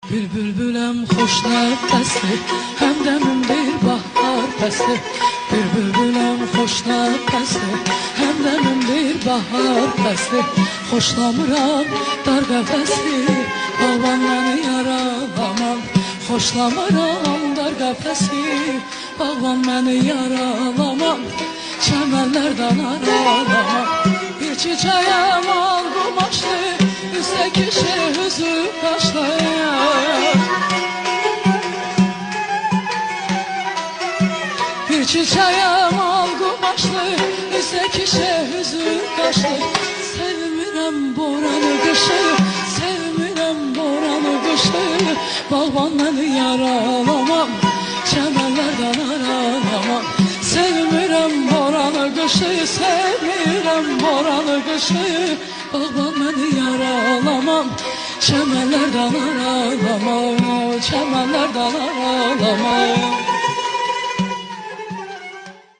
Bir bülbüləm xoş nəfəsli, həmdəmin bir bahar fəsli. Bir bülbüləm xoş nəfəsli, həmdəmin bir bahar fəsli. Xoşlamıram dar qəfəsli, bağban məni yaralamam. Xoşlamıram dar qəfəsli, bağban məni yaralamam. Çəmənlərdən aralamam. Bir çiçəyəm al qumaşlı, üstəki üzü qaşlı. Bir çiçəyəm al qumaşlı, üstəki üzü qaşlı. Sevmirəm boranı qışı, sevmirəm boranı qışı. Bağban məni yaralamam, çəmənlərdən aralamam. Sevmirəm boranı qışı, sevmirəm boranı qışı. Bağban məni yaralamam, çəmənlərdən aralamam, çəmənlərdən aralamam.